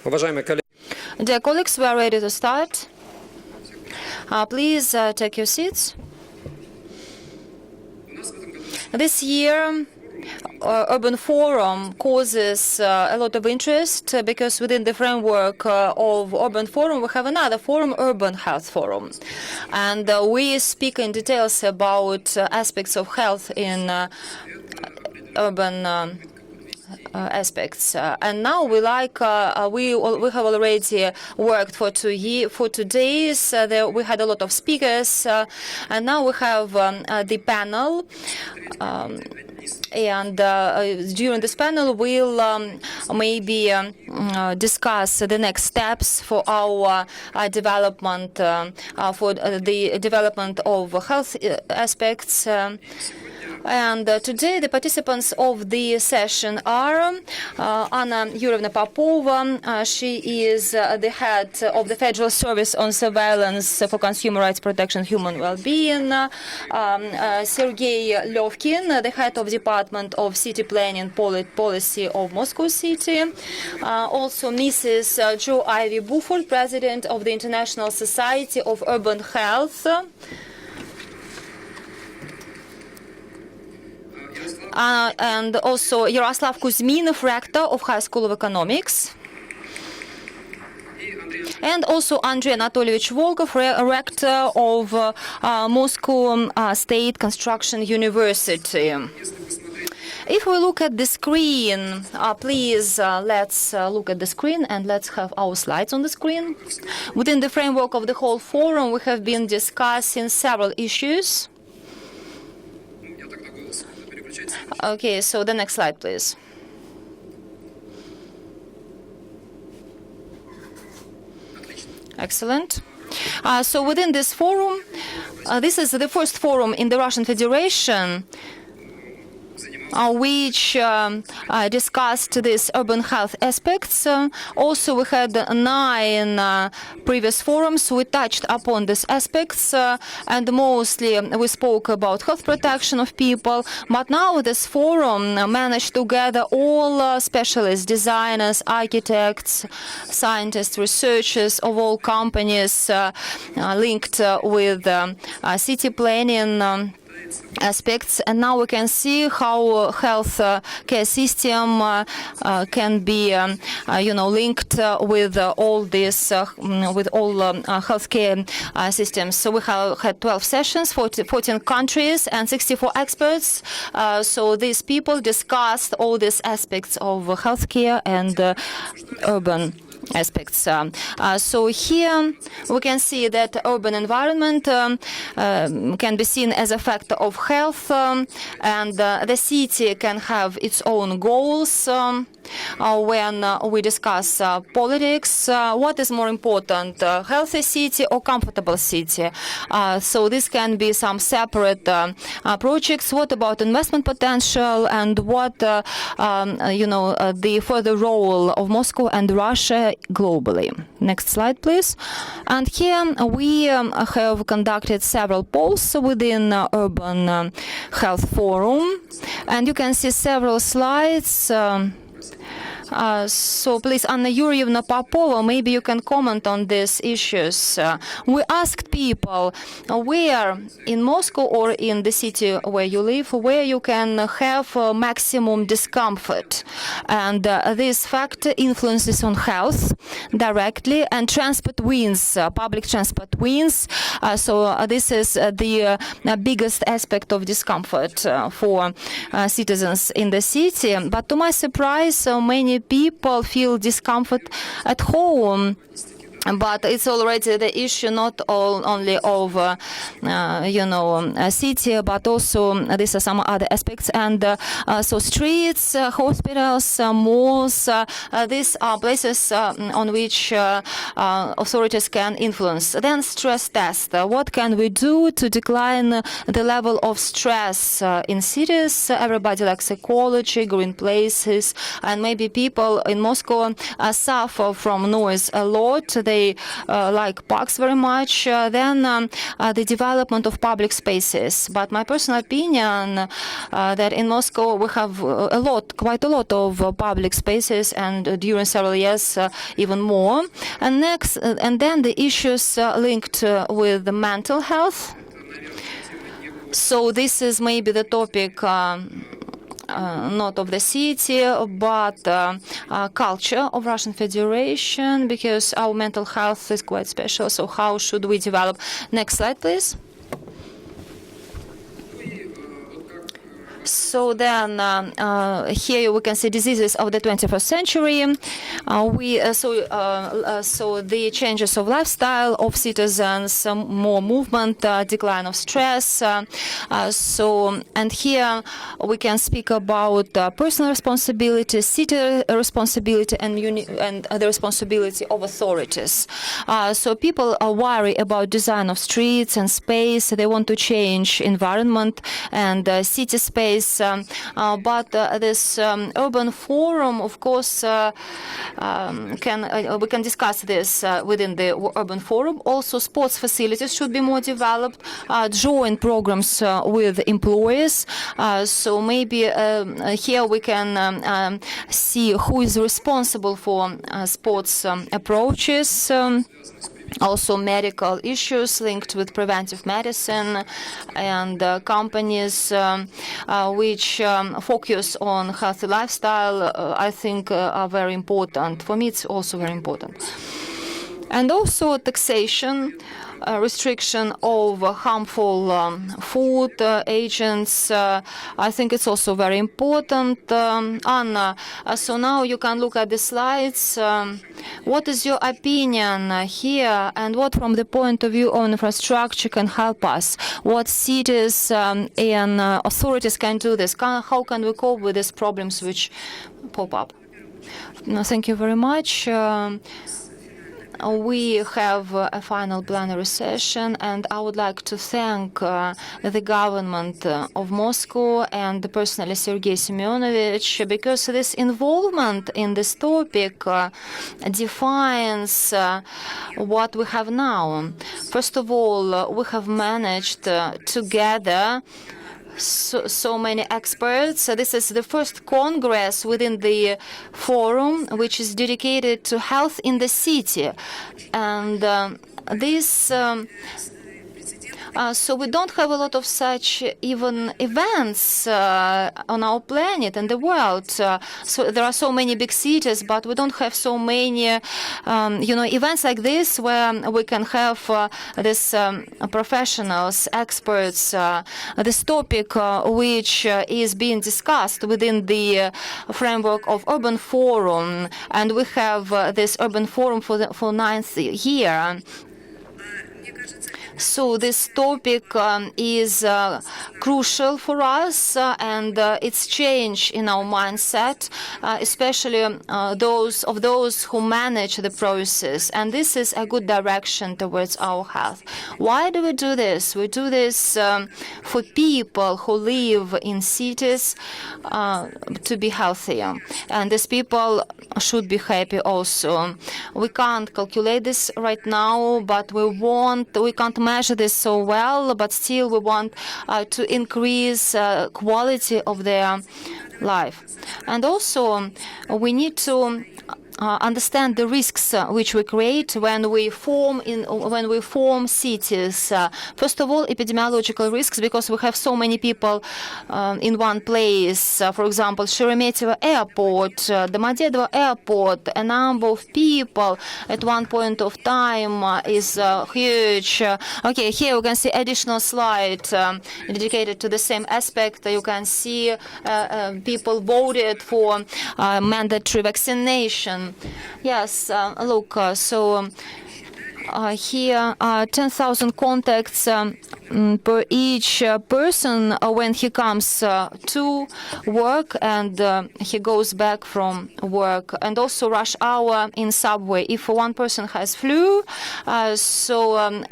Dear colleagues, we are ready to start. Please take your seats. This year, Urban Forum causes a lot of interest because within the framework of Urban Forum, we have another forum, Urban Health Forum. And we speak in details about aspects of health in urban aspects, and now we have already worked for 2 days. We had a lot of speakers, and now we have the panel. And during this panel, we'll maybe discuss the next steps for our development, for the development of health aspects. And today, the participants of the session are Anna Yuryevna Popova. She is the head of the Federal Service on Surveillance for Consumer Rights Protection and Human Well-being. Sergei Levkin, the head of Department of City Planning Policy of Moscow City. Also, Mrs. Jo Ivy Buford, president of the International Society of Urban Health. And also Yaroslav Kuzminov, rector of High School of Economics. And also Andrei Anatolievich Volkov, rector of Moscow State Construction University. If we look at the screen, please let's look at the screen and let's have our slides on the screen. Within the framework of the whole forum, we have been discussing several issues. Okay, so the next slide, please. Excellent. So within this forum, this is the first forum in the Russian Federation which discussed these urban health aspects. Also, we had 9 previous forums. We touched upon these aspects, and mostly we spoke about health protection of people. But now this forum managed to gather all specialists, designers, architects, scientists, researchers of all companies linked with city planning aspects, and now we can see how health care system can be, linked with all this, with all healthcare systems. So we have had 12 sessions, 14 countries, and 64 experts. So these people discussed all these aspects of healthcare and urban aspects. So here we can see that urban environment can be seen as a factor of health, and the city can have its own goals. When we discuss politics, what is more important, healthy city or comfortable city? So this can be some separate projects. What about investment potential, and what the further role of Moscow and Russia globally? Next slide, please. And here we have conducted several polls within Urban Health Forum, and you can see several slides. So please, Anna Yuryevna Popova, maybe you can comment on these issues. We asked people where in Moscow or in the city where you live, where you can have maximum discomfort. And this factor influences on health directly, and transport wins, public transport wins. So this is the biggest aspect of discomfort for citizens in the city. But to my surprise, many people feel discomfort at home. But it's already the issue not only of, a city, but also these are some other aspects. And so streets, hospitals, malls, these are places on which authorities can influence. Then stress test. What can we do to decline the level of stress in cities? Everybody likes ecology, green places, and maybe people in Moscow suffer from noise a lot. They they like parks very much. Then the development of public spaces. But my personal opinion that in Moscow we have quite a lot of public spaces, and during several years even more. And then the issues linked with the mental health. So this is maybe the topic not of the city, but culture of Russian Federation, because our mental health is quite special. So how should we develop? Next slide, please. So then here we can see diseases of the 21st century. So the changes of lifestyle of citizens, more movement, decline of stress. And here we can speak about personal responsibility, city responsibility, and the responsibility of authorities. So people worry about design of streets and space. They want to change environment and city space. But this urban forum, of course, we can discuss this within the urban forum. Also, sports facilities should be more developed, joint programs with employers. So maybe here we can see who is responsible for sports approaches. Also medical issues linked with preventive medicine, and companies which focus on healthy lifestyle, I think are very important. For me, it's also very important. And also taxation, restriction of harmful food agents. I think it's also very important. Anna, so now you can look at the slides. What is your opinion here, and what from the point of view of infrastructure can help us? What cities and authorities can do this? How can we cope with these problems which pop up? Thank you very much. We have a final plenary session, and I would like to thank the government of Moscow and personally Sergei Semyonovich, because this involvement in this topic defines what we have now. First of all, we have managed to gather so many experts. This is the first Congress within the forum which is dedicated to health in the city. And this so we don't have a lot of such even events on our planet and the world. So there are so many big cities, but we don't have so many, events like this where we can have these professionals, experts, this topic which is being discussed within the framework of Urban Forum, and we have this Urban Forum for ninth year. So this topic is crucial for us, and it's change in our mindset, especially those who manage the process. And this is a good direction towards our health. Why do we do this? We do this for people who live in cities to be healthier, and these people should be happy also. We can't calculate this right now, but we can't measure this so well, but still we want to increase quality of their life. And also we need to understand the risks which we create when we form cities. First of all, epidemiological risks, because we have so many people in one place. For example, Sheremetyevo Airport, Domodedovo Airport, a number of people at one point of time is huge. Okay, here you can see additional slide dedicated to the same aspect. You can see people voted for mandatory vaccination. Yes, look, so here 10,000 contacts per each person when he comes to work and he goes back from work. And also rush hour in subway. If one person has flu, so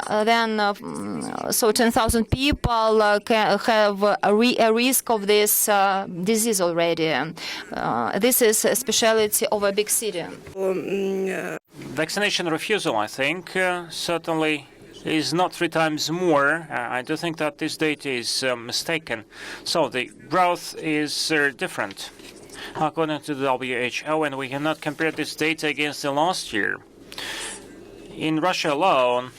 10,000 people can have a risk of this disease already. This is a specialty of a big city. Vaccination refusal, I think, certainly is not 3 times more. I do think that this data is mistaken. So the growth is different according to the WHO, and we cannot compare this data against the last year. In Russia alone,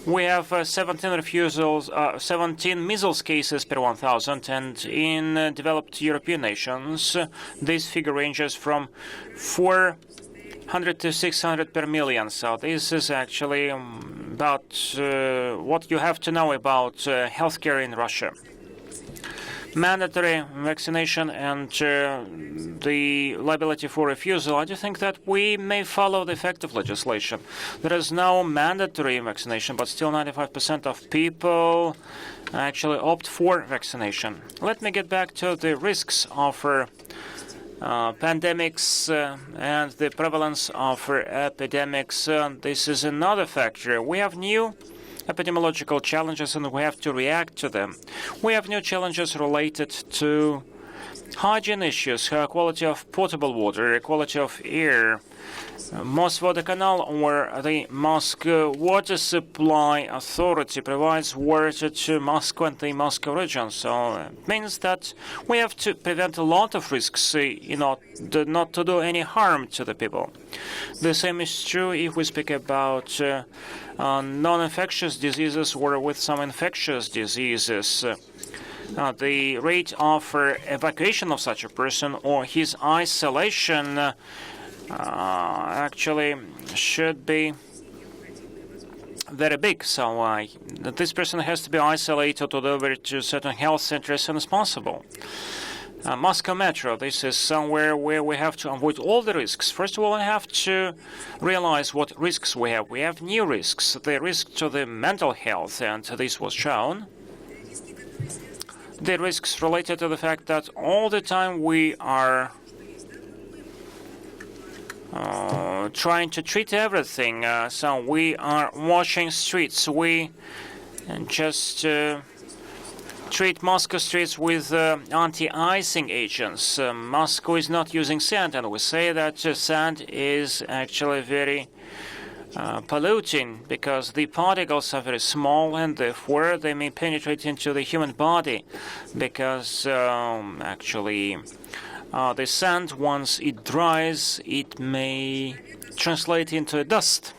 we have 17 measles cases per 1,000, and in developed European nations, this figure ranges from 400 to 600 per million. So this is actually about what you have to know about healthcare in Russia. Mandatory vaccination and the liability for refusal, I do think that we may follow the effective legislation. There is no mandatory vaccination, but still 95% of people actually opt for vaccination. Let me get back to the risks of pandemics and the prevalence of epidemics. This is another factor. We have new epidemiological challenges, and we have to react to them. We have new challenges related to hygiene issues, quality of potable water, quality of air. Mosvodokanal, or the Moscow Water Supply Authority, provides water to Moscow and the Moscow region. So it means that we have to prevent a lot of risks, not to do any harm to the people. The same is true if we speak about non-infectious diseases or with some infectious diseases. The rate of evacuation of such a person or his isolation actually should be very big. So this person has to be isolated or delivered to certain health centers as soon as possible. Moscow Metro, this is somewhere where we have to avoid all the risks. First of all, we have to realize what risks we have. We have new risks, the risk to the mental health, and this was shown. The risks related to the fact that all the time we are trying to treat everything. So we are washing streets. We just treat Moscow streets with anti-icing agents. Moscow is not using sand, and we say that sand is actually very polluting because the particles are very small, and therefore they may penetrate into the human body because actually the sand, once it dries, it may translate into dust.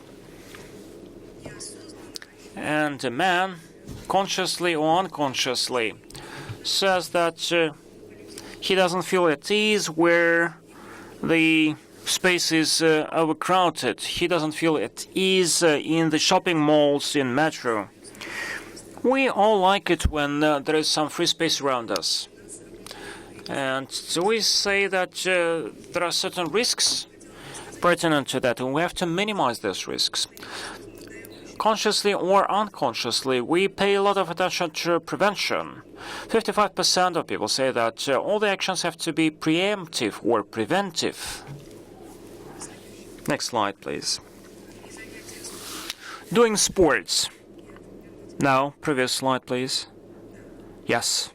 And a man, consciously or unconsciously, says that he doesn't feel at ease where the space is overcrowded. He doesn't feel at ease in the shopping malls, in metro. We all like it when there is some free space around us. And so we say that there are certain risks pertinent to that, and we have to minimize those risks. Consciously or unconsciously, we pay a lot of attention to prevention. 55% of people say that all the actions have to be preemptive or preventive. Next slide, please. Doing sports. Now, previous slide, please. Yes.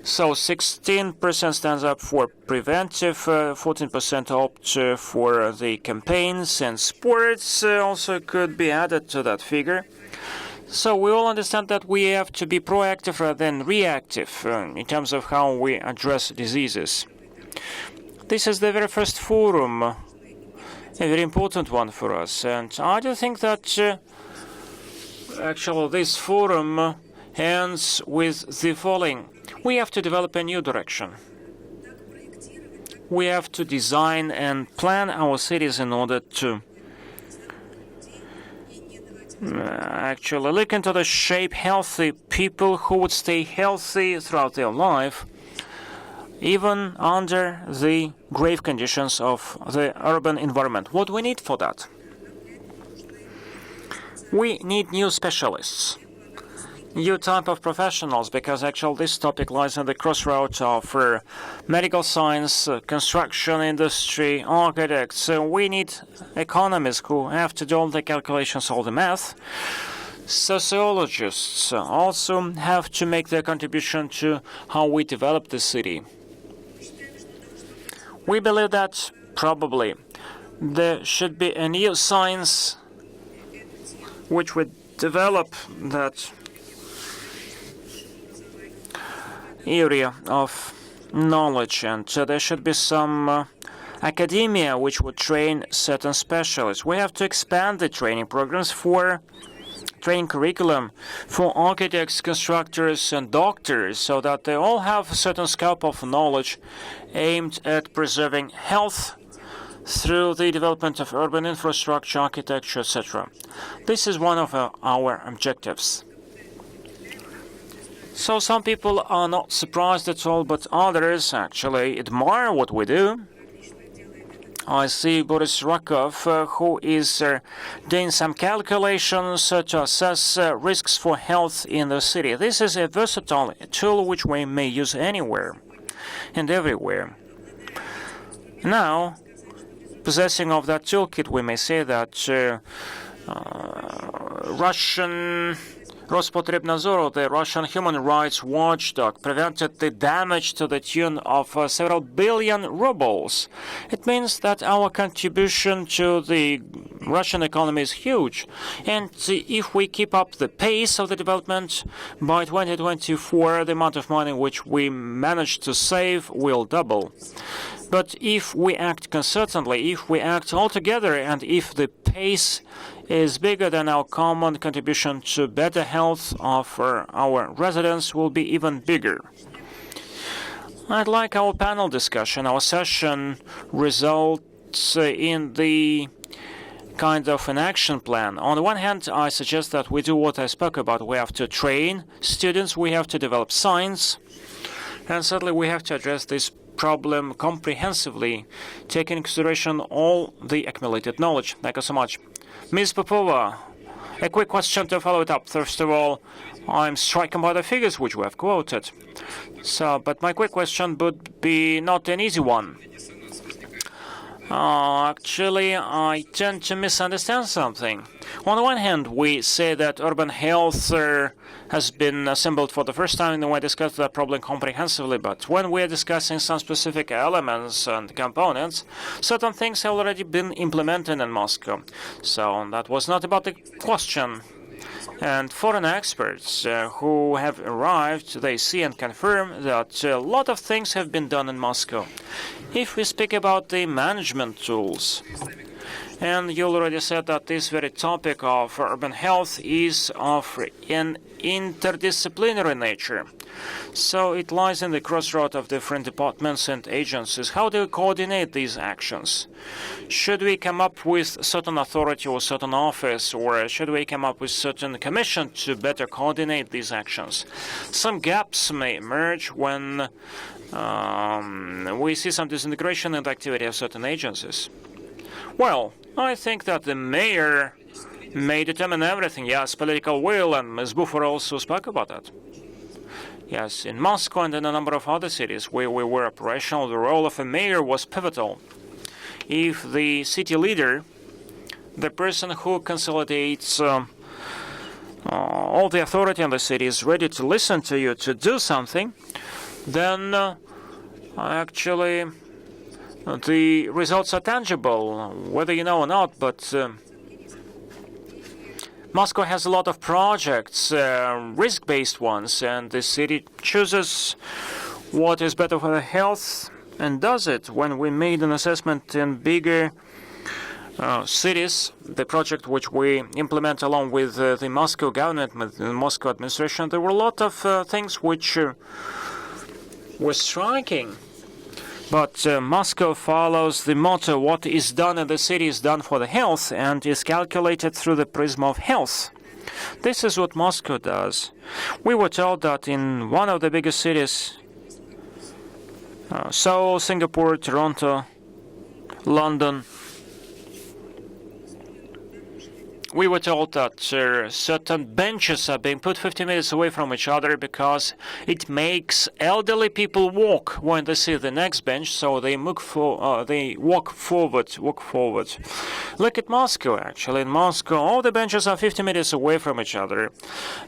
So 16% stands up for preventive, 14% opt for the campaigns, and sports also could be added to that figure. So we all understand that we have to be proactive rather than reactive in terms of how we address diseases. This is the very first forum, a very important one for us, and I do think that actually this forum ends with the following. We have to develop a new direction. We have to design and plan our cities in order to actually look into the shape healthy people who would stay healthy throughout their life, even under the grave conditions of the urban environment. What do we need for that? We need new specialists. New type of professionals, because actually this topic lies in the crossroads of medical science, construction industry, architects. We need economists who have to do all the calculations, all the math. Sociologists also have to make their contribution to how we develop the city. We believe that probably there should be a new science which would develop that area of knowledge, and there should be some academia which would train certain specialists. We have to expand the training programs for training curriculum for architects, constructors, and doctors, so that they all have a certain scope of knowledge aimed at preserving health through the development of urban infrastructure, architecture, etc. This is one of our objectives. So some people are not surprised at all, but others actually admire what we do. I see Boris Rakov, who is doing some calculations to assess risks for health in the city. This is a versatile tool which we may use anywhere and everywhere. Now, possessing of that toolkit, we may say that Russian Rospotrebnadzor, the Russian human rights watchdog, prevented the damage to the tune of several billion rubles. It means that our contribution to the Russian economy is huge. And if we keep up the pace of the development, by 2024, the amount of money which we managed to save will double. But if we act concertedly, if we act all together, and if the pace is bigger, then our common contribution to better health of our residents will be even bigger. I'd like our panel discussion, our session results in the kind of an action plan. On the one hand, I suggest that we do what I spoke about. We have to train students, we have to develop science, and certainly we have to address this problem comprehensively, taking into consideration all the accumulated knowledge. Thank you so much. Ms. Popova, a quick question to follow it up. First of all, I'm stricken by the figures which we have quoted. But my quick question would be not an easy one. Actually, I tend to misunderstand something. On the one hand, we say that urban health has been assembled for the first time, and we discussed that problem comprehensively. But when we are discussing some specific elements and components, certain things have already been implemented in Moscow. So that was not about the question. And foreign experts who have arrived, they see and confirm that a lot of things have been done in Moscow. If we speak about the management tools, and you already said that this very topic of urban health is of an interdisciplinary nature. So it lies in the crossroad of different departments and agencies. How do we coordinate these actions? Should we come up with certain authority or certain office, or should we come up with certain commission to better coordinate these actions? Some gaps may emerge when we see some disintegration in the activity of certain agencies. Well, I think that the mayor may determine everything. Yes, political will, and Ms. Bufor also spoke about that. Yes, in Moscow and in a number of other cities where we were operational, the role of a mayor was pivotal. If the city leader, the person who consolidates all the authority in the city, is ready to listen to you to do something, then actually the results are tangible, whether you know or not. But Moscow has a lot of projects, risk-based ones, and the city chooses what is better for the health and does it. When we made an assessment in bigger cities, the project which we implement along with the Moscow government, with the Moscow administration, there were a lot of things which were striking. But Moscow follows the motto, what is done in the city is done for the health, and is calculated through the prism of health. This is what Moscow does. We were told that in one of the biggest cities, Seoul, Singapore, Toronto, London, we were told that certain benches are being put 50 meters away from each other because it makes elderly people walk when they see the next bench, so they walk forward. Look at Moscow, actually. In Moscow, all the benches are 50 meters away from each other.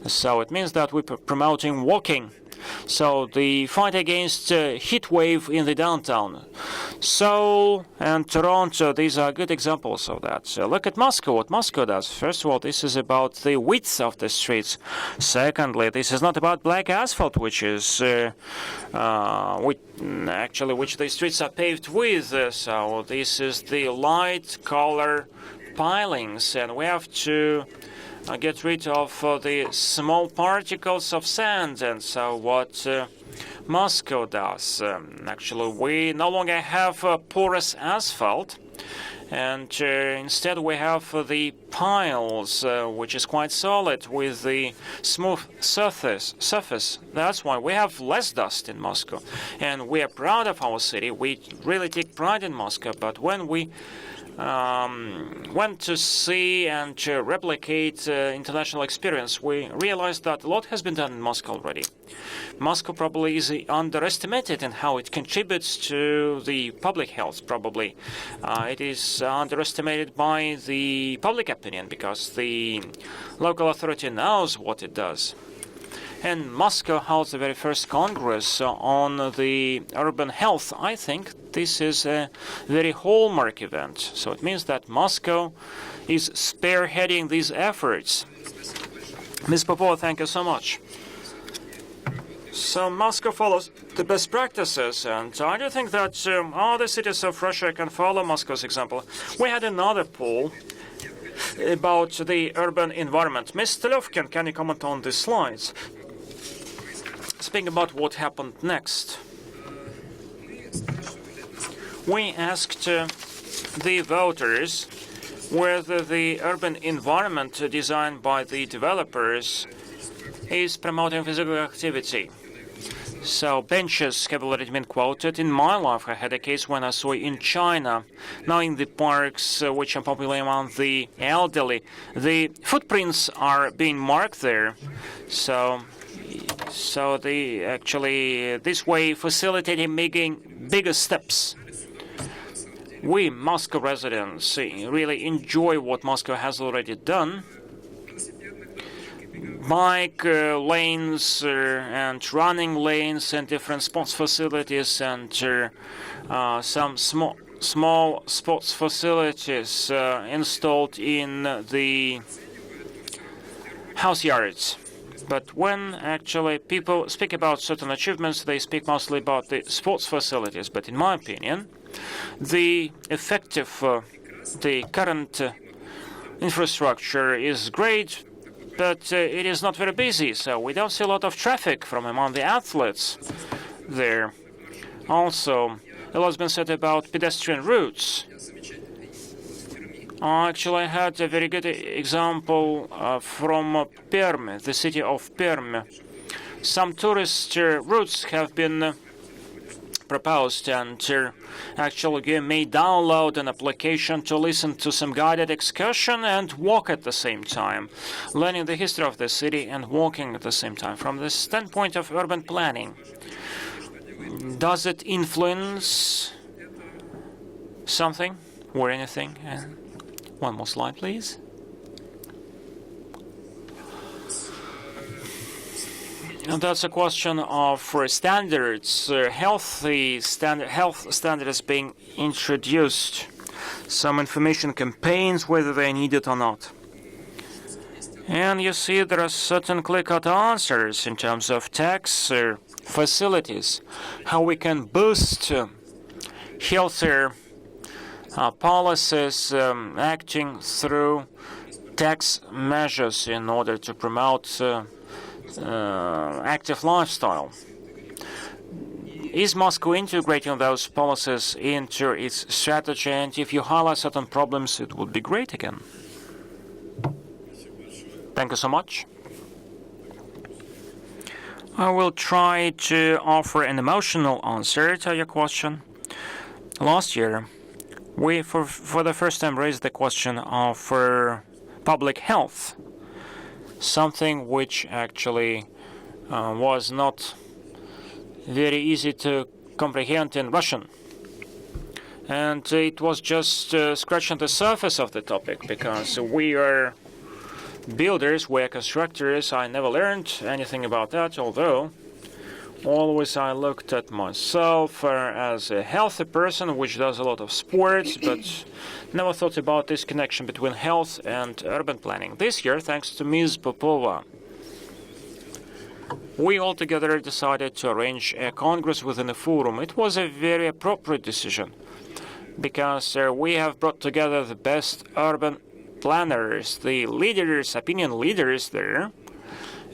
So it means that we're promoting walking. So the fight against heat wave in the downtown. Seoul and Toronto, these are good examples of that. So look at Moscow, what Moscow does. First of all, this is about the width of the streets. Secondly, this is not about black asphalt, which the streets are paved with. So this is the light color pilings, and we have to get rid of the small particles of sand. And so what Moscow does, actually, we no longer have porous asphalt, and instead we have the piles, which is quite solid, with the smooth surface. That's why we have less dust in Moscow, and we are proud of our city. We really take pride in Moscow, but when we went to see and to replicate international experience, we realized that a lot has been done in Moscow already. Moscow probably is underestimated in how it contributes to the public health, probably. It is underestimated by the public opinion because the local authority knows what it does. And Moscow holds the very first Congress on the urban health. I think this is a very hallmark event. So it means that Moscow is spearheading these efforts. Ms. Popova, thank you so much. So Moscow follows the best practices, and I do think that other cities of Russia can follow Moscow's example. We had another poll about the urban environment. Ms. Stelovkin, can you comment on these slides? Speaking about what happened next, we asked the voters whether the urban environment designed by the developers is promoting physical activity. So benches have already been quoted. In my life, I had a case when I saw in China, now in the parks which are popular among the elderly, the footprints are being marked there. So they actually, this way, facilitating making bigger steps. We Moscow residents really enjoy what Moscow has already done. Bike lanes and running lanes and different sports facilities and some small sports facilities installed in the house yards. But when actually people speak about certain achievements, they speak mostly about the sports facilities. But in my opinion, the current infrastructure is great, but it is not very busy. So we don't see a lot of traffic from among the athletes there. Also, a lot has been said about pedestrian routes. Actually, I had a very good example from Perm, the city of Perm. Some tourist routes have been proposed, and actually you may download an application to listen to some guided excursion and walk at the same time, learning the history of the city and walking at the same time. From the standpoint of urban planning, does it influence something or anything? One more slide, please. And that's a question of standards, health standards being introduced, some information campaigns, whether they're needed or not. And you see there are certain clear-cut answers in terms of tax facilities, how we can boost healthier policies acting through tax measures in order to promote active lifestyle. Is Moscow integrating those policies into its strategy? And if you highlight certain problems, it would be great again. Thank you so much. I will try to offer an emotional answer to your question. Last year, we, for the first time, raised the question of public health, something which actually was not very easy to comprehend in Russian. And it was just scratching the surface of the topic, because we are builders, we are constructors. I never learned anything about that, although always I looked at myself as a healthy person which does a lot of sports, but never thought about this connection between health and urban planning. This year, thanks to Ms. Popova, we all together decided to arrange a congress within a forum. It was a very appropriate decision, because we have brought together the best urban planners, the leaders, opinion leaders there.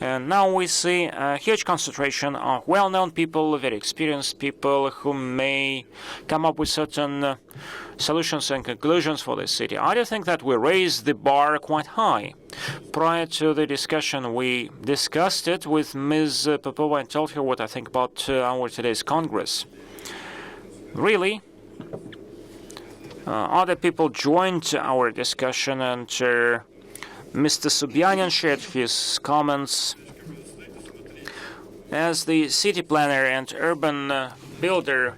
And now we see a huge concentration of well-known people, very experienced people who may come up with certain solutions and conclusions for the city. I do think that we raised the bar quite high. Prior to the discussion, we discussed it with Ms. Popova and told her what I think about our today's Congress. Really, other people joined our discussion, and Mr. Subyanin shared his comments. As the city planner and urban builder,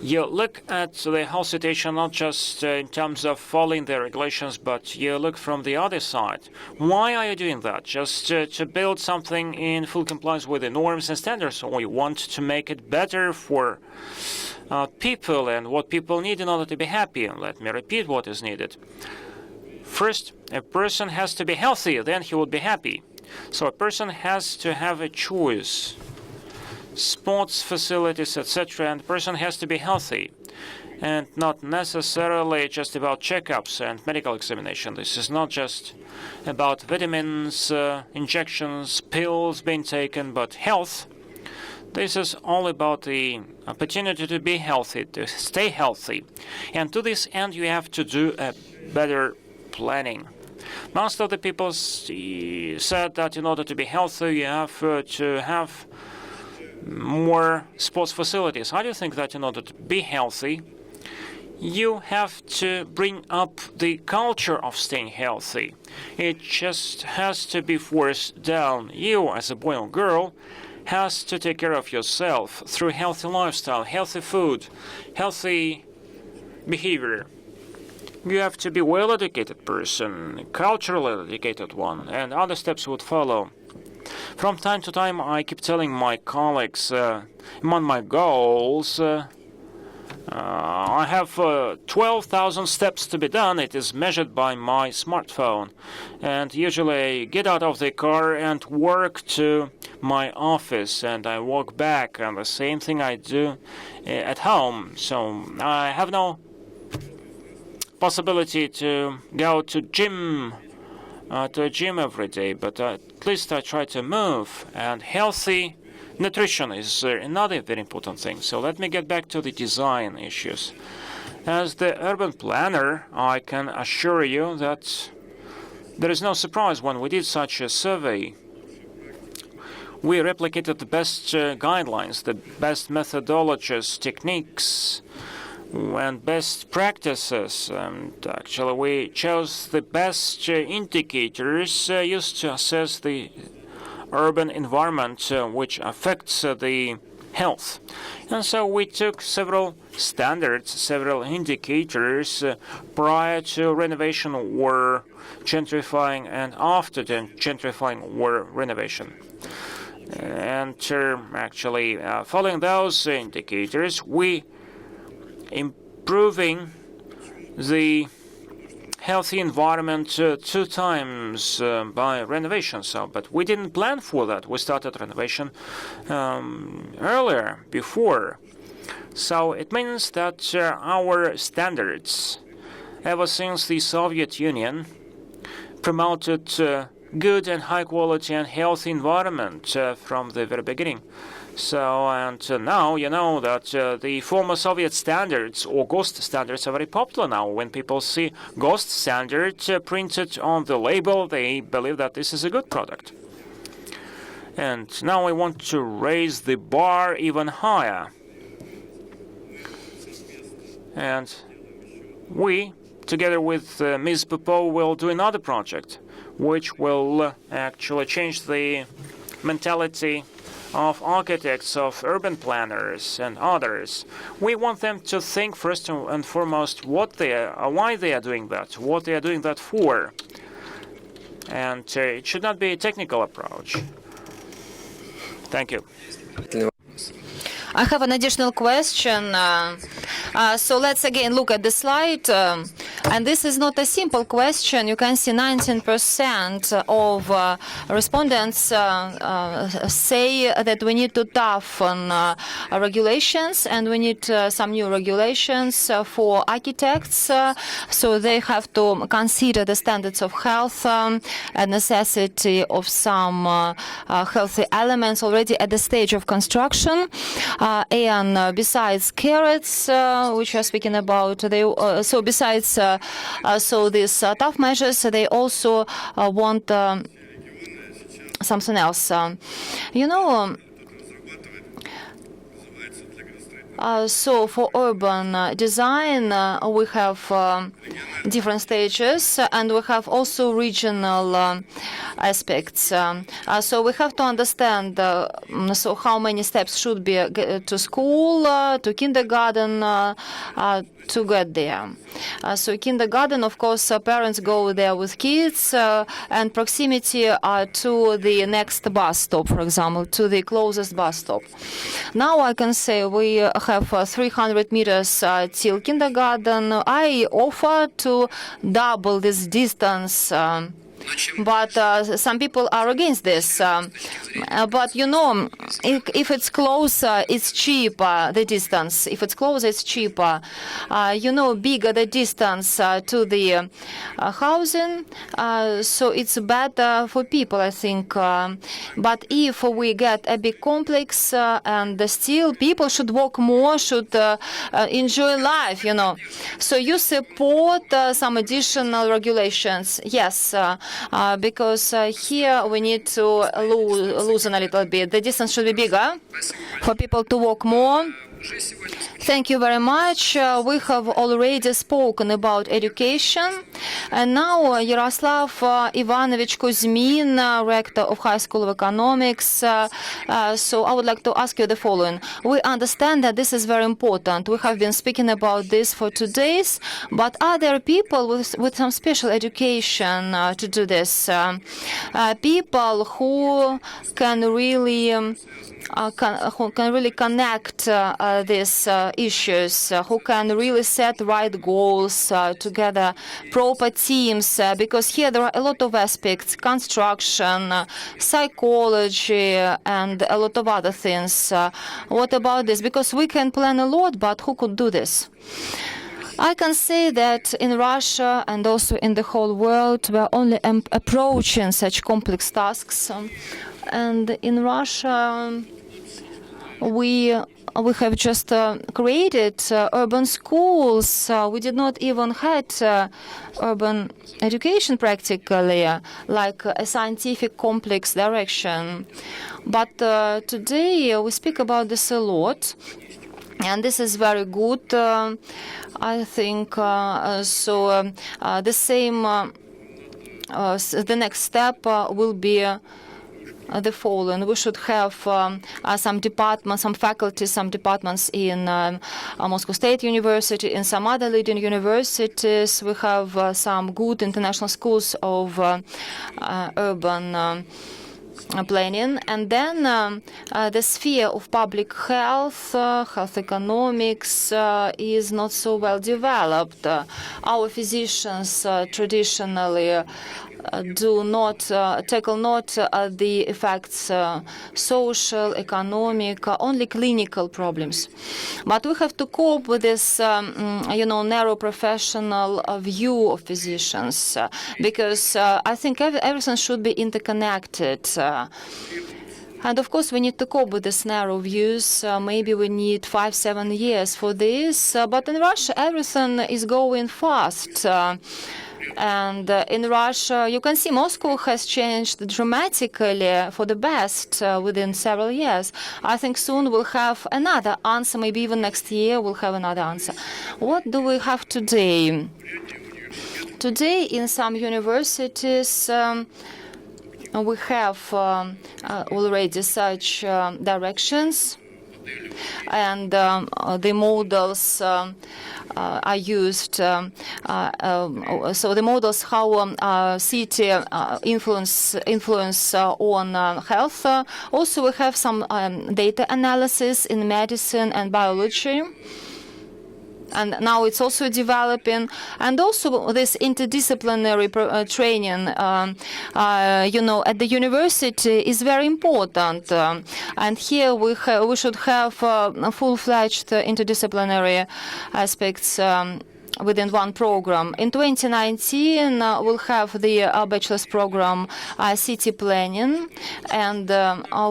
you look at the whole situation not just in terms of following the regulations, but you look from the other side. Why are you doing that? Just to build something in full compliance with the norms and standards, or you want to make it better for people and what people need in order to be happy? And let me repeat what is needed. First, a person has to be healthy, then he will be happy. So a person has to have a choice. Sports facilities, etc., and the person has to be healthy, and not necessarily just about checkups and medical examination. This is not just about vitamins, injections, pills being taken, but health. This is all about the opportunity to be healthy, to stay healthy. And to this end, you have to do a better planning. Most of the people said that in order to be healthy, you have to have more sports facilities. I do think that in order to be healthy, you have to bring up the culture of staying healthy. It just has to be forced down. You, as a boy or girl, has to take care of yourself through healthy lifestyle, healthy food, healthy behavior. You have to be a well-educated person, culturally educated one, and other steps would follow. From time to time, I keep telling my colleagues, among my goals, I have 12,000 steps to be done. It is measured by my smartphone. And usually I get out of the car and walk to my office, and I walk back, and the same thing I do at home. So I have no possibility to go to a gym every day, but at least I try to move. And healthy nutrition is another very important thing. So let me get back to the design issues. As the urban planner, I can assure you that there is no surprise when we did such a survey. We replicated the best guidelines, the best methodologies, techniques, and best practices, and actually we chose the best indicators used to assess the urban environment which affects the health. And so we took several standards, several indicators prior to renovation or gentrifying and after the gentrifying or renovation. And actually following those indicators, we improving the healthy environment 2 times by renovation. But we didn't plan for that. We started renovation earlier, before. So it means that our standards, ever since the Soviet Union, promoted good and high quality and healthy environment from the very beginning. So, and now you know that the former Soviet standards or GOST standards are very popular now. When people see GOST standard printed on the label, they believe that this is a good product. And now we want to raise the bar even higher. And we, together with Ms. Popova, will do another project. which will actually change the mentality of architects, of urban planners and others. We want them to think first and foremost why they are doing that, what they are doing that for. And it should not be a technical approach. Thank you. I have an additional question. So let's again look at the slide. And this is not a simple question. You can see 19% of respondents say that we need to toughen regulations, and we need some new regulations for architects. So they have to consider the standards of health and necessity of some healthy elements already at the stage of construction. And besides carrots, which we are speaking about, they so besides these tough measures, they also want something else. So for urban design, we have different stages, and we have also regional aspects. So we have to understand so how many steps should be to school, to kindergarten, to get there. So kindergarten, of course, parents go there with kids, and proximity to the next bus stop, for example, to the closest bus stop. Now I can say we have 300 meters till kindergarten. I offer to double this distance. But some people are against this. But if it's closer, it's cheaper, the distance. If it's closer, it's cheaper. Bigger the distance to the housing, so it's better for people, I think. But if we get a big complex, and still people should walk more, should enjoy life, So you support some additional regulations. Yes. Because here we need to loosen a little bit. The distance should be bigger for people to walk more. Thank you very much. We have already spoken about education. And now Yaroslav Ivanovich Kuzmin, Rector of High School of Economics. So I would like to ask you the following. We understand that this is very important. We have been speaking about this for 2 days. But are there people with some special education to do this? People who can really connect these issues, who can really set right goals together, proper teams, because here there are a lot of aspects, construction, psychology, and a lot of other things. What about this? Because we can plan a lot, but who could do this? I can say that in Russia and also in the whole world, we are only approaching such complex tasks. And in Russia, we have just created urban schools. We did not even had urban education practically, like a scientific complex direction. But today we speak about this a lot. And this is very good, I think. The next step will be the following. We should have some departments, some faculty, some departments in Moscow State University, in some other leading universities. We have some good international schools of urban planning, and then the sphere of public health, health economics is not so well developed. Our physicians traditionally do not tackle the effects, social, economic, only clinical problems. But we have to cope with this, narrow professional view of physicians, because I think everything should be interconnected. And of course, we need to cope with this narrow views. Maybe we need 5-7 years for this. But in Russia, everything is going fast. And in Russia, you can see Moscow has changed dramatically for the best within several years. I think soon we'll have another answer. Maybe even next year we'll have another answer. What do we have today? Today, in some universities, we have already such directions, and the models are used. So the models how city influence on health. Also, we have some data analysis in medicine and biology. And now it's also developing, and also this interdisciplinary training, at the university is very important. And here we should have full-fledged interdisciplinary aspects within one program. In 2019, we'll have the bachelor's program city planning, and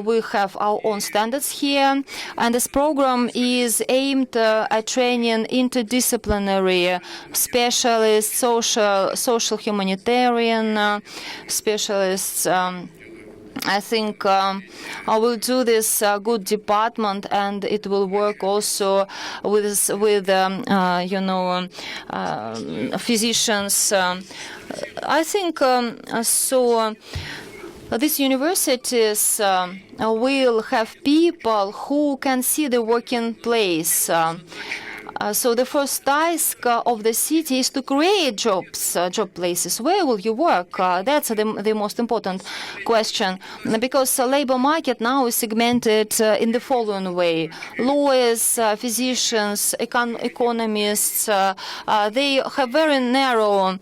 we have our own standards here. And this program is aimed at training interdisciplinary specialists, social humanitarian specialists. I think I will do this good department, and it will work also with physicians. I think so. These universities will have people who can see the working place. So the first task of the city is to create jobs, job places. Where will you work? That's the most important question, because the labor market now is segmented in the following way. Lawyers, physicians, economists, they have very narrow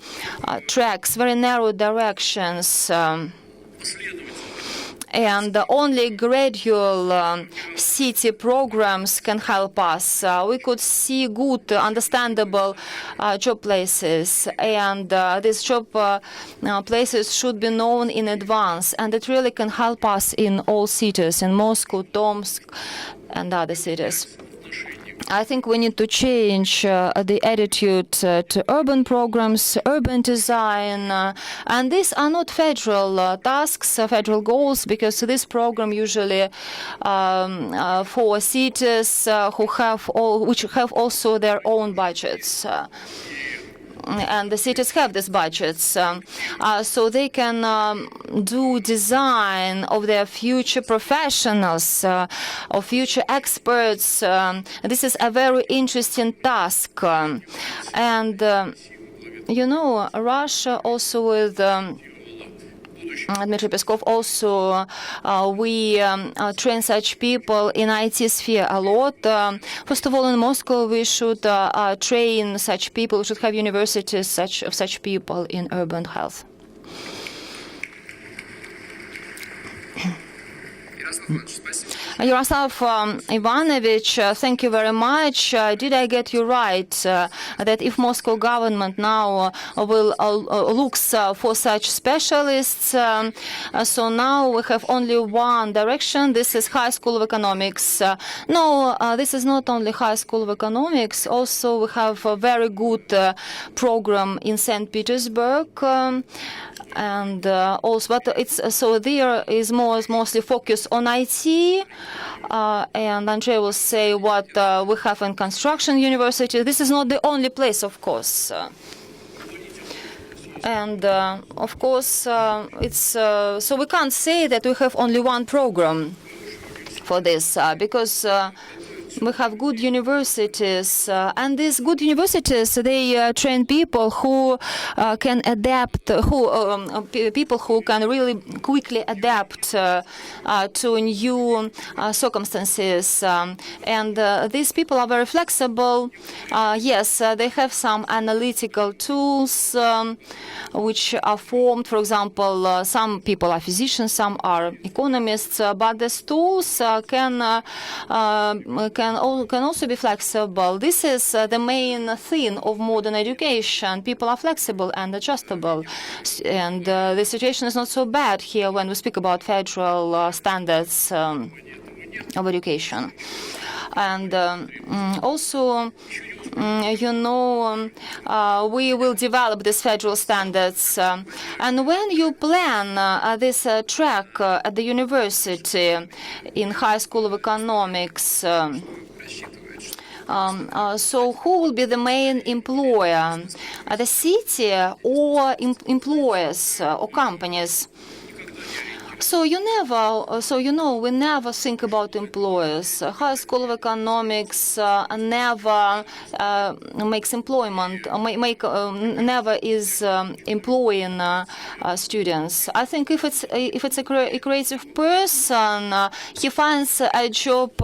tracks, very narrow directions. And only gradual city programs can help us. We could see good, understandable job places, and these job places should be known in advance, and it really can help us in all cities, in Moscow, Tomsk, and other cities. I think we need to change the attitude to urban programs, urban design, and these are not federal tasks, federal goals, because this program usually for cities which have also their own budgets. And the cities have these budgets, so they can do design of their future professionals, of future experts. This is a very interesting task. And, Russia also with Dmitry Peskov also, we train such people in IT sphere a lot. First of all, in Moscow, we should train such people. We should have universities of such people in urban health. Yaroslav Ivanovich, thank you very much. Did I get you right that if Moscow government now will looks for such specialists, so now we have only one direction? This is High School of Economics. No, this is not only High School of Economics. Also, we have a very good program in St. Petersburg. And also, but it's so there is mostly focused on IT. And Andrei will say what we have in construction university. This is not the only place, of course. And of course, it's so we can't say that we have only one program for this because. We have good universities, and these good universities, they train people who can adapt, people who can really quickly adapt to new circumstances. And these people are very flexible. Yes, they have some analytical tools which are formed. For example, some people are physicians, some are economists, but these tools can also be flexible. This is the main theme of modern education. People are flexible and adjustable. And the situation is not so bad here when we speak about federal standards of education. And also, we will develop these federal standards. And when you plan this track at the university in High School of Economics, so who will be the main employer? the city or employers or companies. So we never think about employers. High School of Economics never makes employment, never is employing students. I think if it's a creative person, he finds a job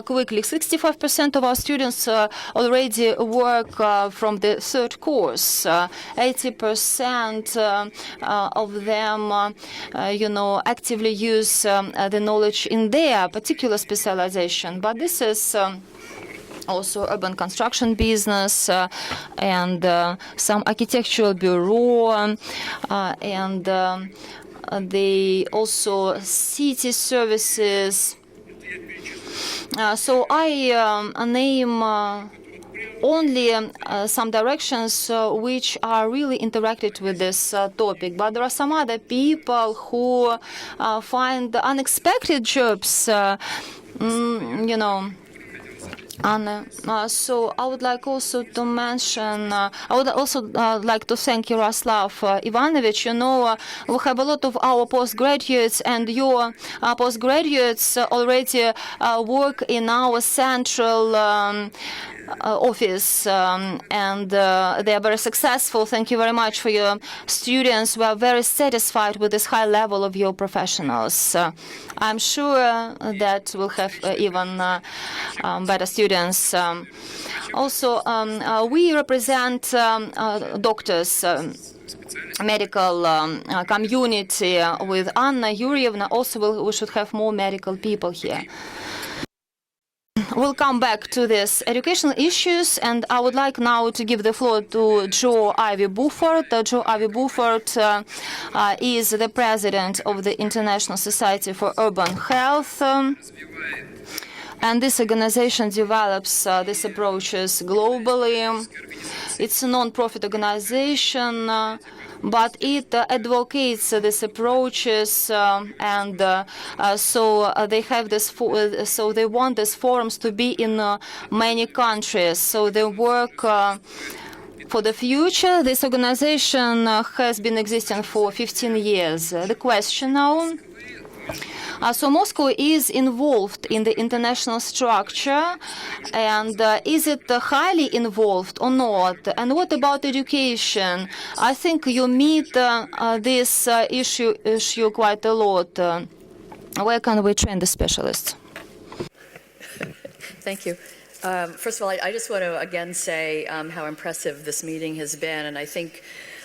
quickly. 65% of our students already work from the third course. 80% of them, actively use the knowledge in their particular specialization. But this is also urban construction business and some architectural bureau and they also city services. So I name only some directions which are really interacted with this topic. But there are some other people who find unexpected jobs, so I would like also to mention, I would also like to thank Yaroslav Ivanovich. We have a lot of our postgraduates, and your postgraduates already work in our central office, and they are very successful. Thank you very much for your students. We are very satisfied with this high level of your professionals. I'm sure that we'll have even better students. Also, we represent doctors, medical community with Anna Yurievna. Also, we should have more medical people here. We'll come back to these educational issues, and I would like now to give the floor to Joe Ivy Buford. Joe Ivy Buford is the president of the International Society for Urban Health. And this organization develops these approaches globally. It's a non-profit organization, but it advocates these approaches, and so they have this. So they want these forums to be in many countries. So they work for the future. This organization has been existing for 15 years. The question now. So Moscow is involved in the international structure, and is it highly involved or not? And what about education? I think you meet this issue quite a lot. Where can we train the specialists? Thank you. First of all, I just want to again say how impressive this meeting has been, and I think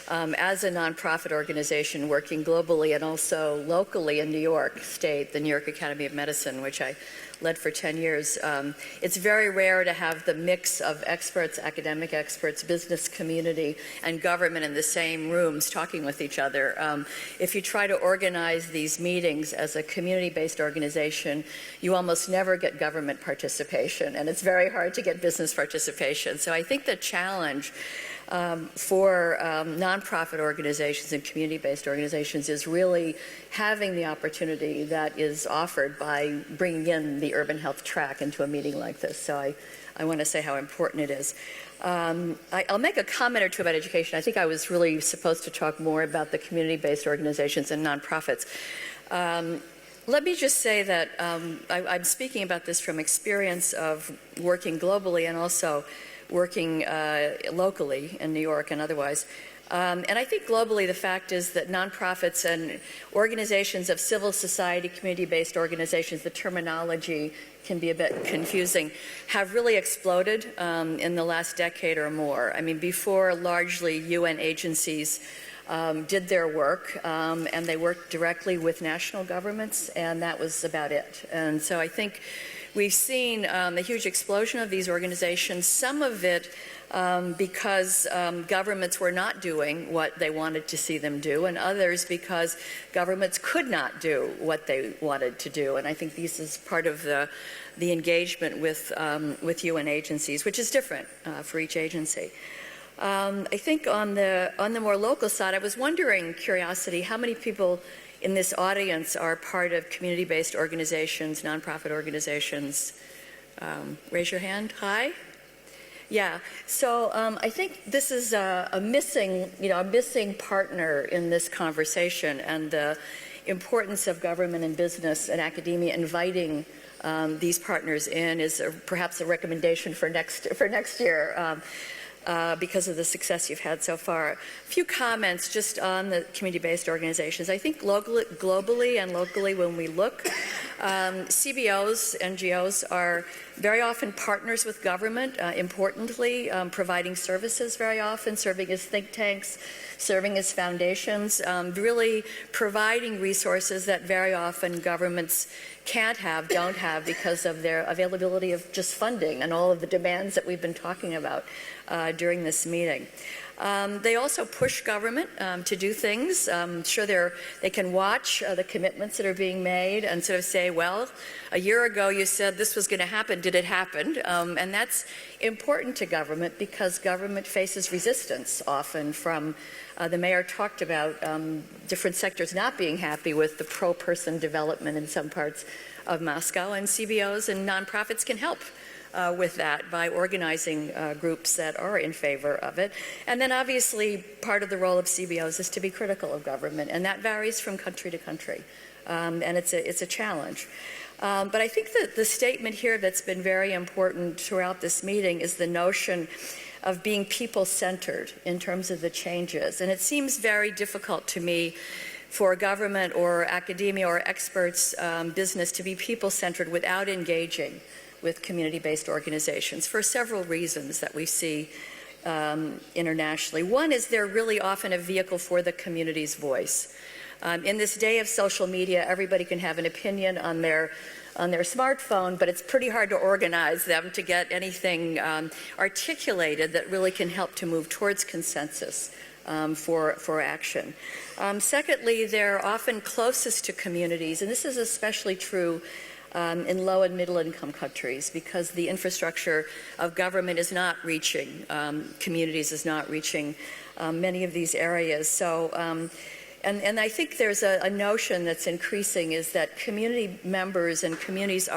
as a nonprofit organization working globally and also locally in New York State, the New York Academy of Medicine, which I led for 10 years, it's very rare to have the mix of experts, academic experts, business community, and government in the same rooms talking with each other. If you try to organize these meetings as a community-based organization, you almost never get government participation, and it's very hard to get business participation. So I think the challenge for nonprofit organizations and community-based organizations is really having the opportunity that is offered by bringing in the urban health track into a meeting like this. So I want to say how important it is. I'll make a comment or two about education. I think I was really supposed to talk more about the community-based organizations and nonprofits. Let me just say that I'm speaking about this from experience of working globally and also working locally in New York and otherwise. And I think globally the fact is that nonprofits and organizations of civil society, community-based organizations, the terminology can be a bit confusing, have really exploded in the last decade or more. I mean, before largely UN agencies did their work, and they worked directly with national governments, and that was about it. And so I think we've seen a huge explosion of these organizations, some of it because governments were not doing what they wanted to see them do, and others because governments could not do what they wanted to do. And I think this is part of the engagement with UN agencies, which is different for each agency. I think on the more local side, I was wondering, curiosity, how many people in this audience are part of community-based organizations, nonprofit organizations? Raise your hand. Hi. Yeah, so I think this is a missing partner in this conversation, and the importance of government and business and academia inviting these partners in is perhaps a recommendation for next year. Because of the success you've had so far. A few comments just on the community-based organizations. I think globally and locally when we look, CBOs, NGOs are very often partners with government, importantly, providing services very often, serving as think tanks, serving as foundations, really providing resources that very often governments can't have, don't have, because of their availability of just funding and all of the demands that we've been talking about during this meeting. They also push government to do things. Sure, they can watch the commitments that are being made and sort of say, well, a year ago you said this was going to happen. Did it happen? And that's important to government because government faces resistance often from the mayor talked about different sectors not being happy with the pro-person development in some parts of Moscow, and CBOs and nonprofits can help with that by organizing groups that are in favor of it. And then obviously part of the role of CBOs is to be critical of government, and that varies from country to country, and it's a challenge. But I think that the statement here that's been very important throughout this meeting is the notion of being people-centered in terms of the changes. And it seems very difficult to me for government or academia or experts, business, to be people-centered without engaging with community-based organizations for several reasons that we see internationally. One is they're really often a vehicle for the community's voice. In this day of social media, everybody can have an opinion on their smartphone, but it's pretty hard to organize them to get anything articulated that really can help to move towards consensus for action. Secondly, they're often closest to communities, and this is especially true in low and middle income countries because the infrastructure of government is not reaching communities, is not reaching many of these areas. So. And I think there's a notion that's increasing is that community members and communities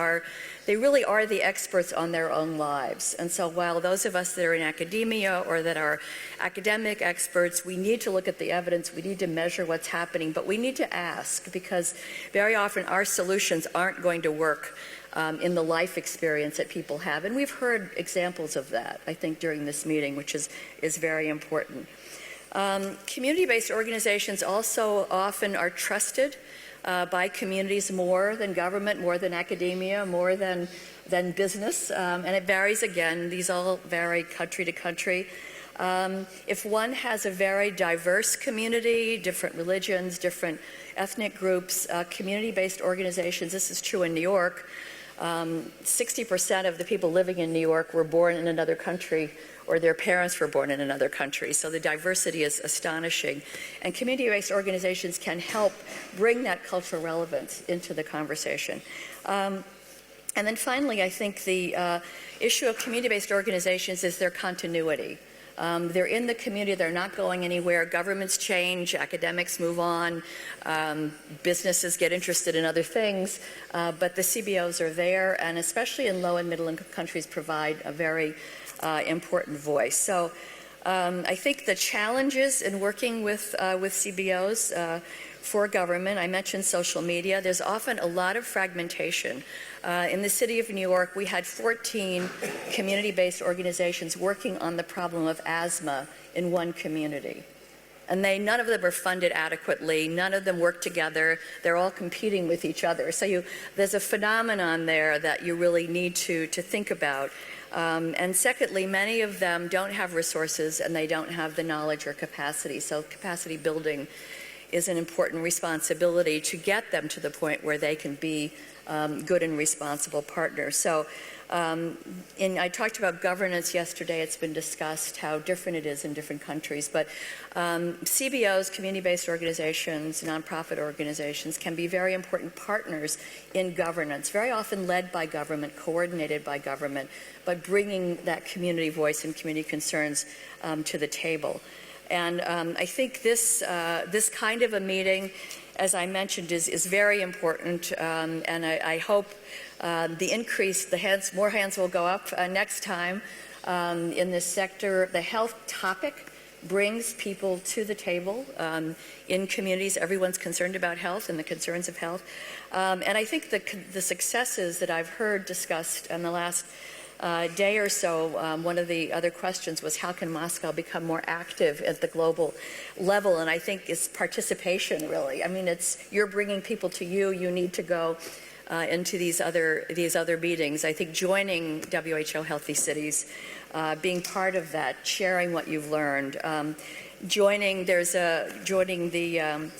they really are the experts on their own lives. And so while those of us that are in academia or that are academic experts, we need to look at the evidence, we need to measure what's happening, but we need to ask because very often our solutions aren't going to work in the life experience that people have. And we've heard examples of that, I think, during this meeting, which is very important. Community-based organizations also often are trusted by communities more than government, more than academia, more than business, and it varies again. These all vary country to country. If one has a very diverse community, different religions, different ethnic groups, community-based organizations, this is true in New York, 60% of the people living in New York were born in another country or their parents were born in another country. So the diversity is astonishing. And community-based organizations can help bring that cultural relevance into the conversation. And then finally, I think the issue of community-based organizations is their continuity. They're in the community, they're not going anywhere. Governments change, academics move on, businesses get interested in other things, but the CBOs are there, and especially in low and middle income countries provide a very important voice. So I think the challenges in working with CBOs for government, I mentioned social media, there's often a lot of fragmentation. In the city of New York, we had 14 community-based organizations working on the problem of asthma in one community. And none of them are funded adequately, none of them work together, they're all competing with each other. So there's a phenomenon there that you really need to think about. And secondly, many of them don't have resources and they don't have the knowledge or capacity. So capacity building is an important responsibility to get them to the point where they can be good and responsible partners. So I talked about governance yesterday. It's been discussed how different it is in different countries. But CBOs, community-based organizations, nonprofit organizations, can be very important partners in governance, very often led by government, coordinated by government, but bringing that community voice and community concerns to the table. And I think this kind of a meeting, as I mentioned, is very important, and I hope more hands will go up next time. in this sector. The health topic brings people to the table in communities. Everyone's concerned about health and the concerns of health. And I think the successes that I've heard discussed in the last day or so, one of the other questions was how can Moscow become more active at the global level? And I think it's participation, really. I mean, you're bringing people to you. You need to go into these other meetings. I think joining WHO Healthy Cities, being part of that, sharing what you've learned, joining the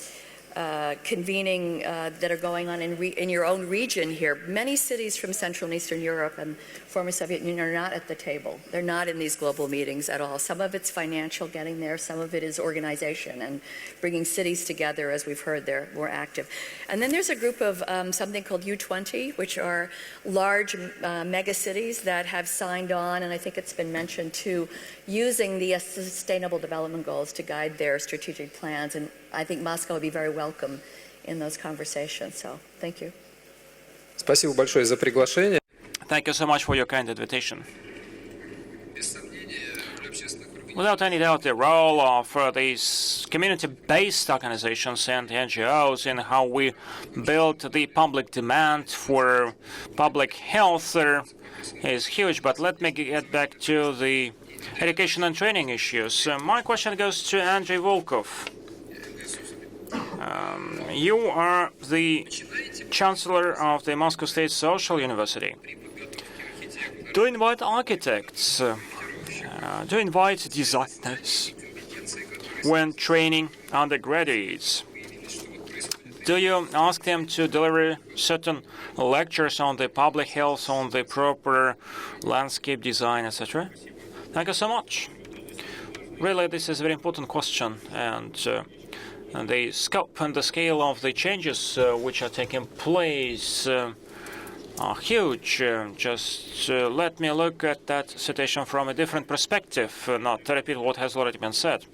convening that are going on in your own region here. Many cities from Central and Eastern Europe and former Soviet Union are not at the table. They're not in these global meetings at all. Some of it's financial, getting there. Some of it is organization and bringing cities together. As we've heard, they're more active. And then there's a group of something called U20, which are large mega cities that have signed on, and I think it's been mentioned too, using the Sustainable Development Goals to guide their strategic plans. And I think Moscow would be very welcome in those conversations. So, thank you. Спасибо большое за приглашение. Thank you so much for your kind invitation. Without any doubt, the role of these community-based organizations and NGOs in how we build the public demand for public health is huge. But let me get back to the education and training issues. My question goes to Andrei Volkov. You are the Chancellor of the Moscow State Social University. Do you invite architects, do you invite designers when training undergraduates? Do you ask them to deliver certain lectures on the public health, on the proper landscape design, etc.? Thank you so much. Really, this is a very important question, and the scope and the scale of the changes which are taking place are huge. Just let me look at that situation from a different perspective, not to repeat what has already been said.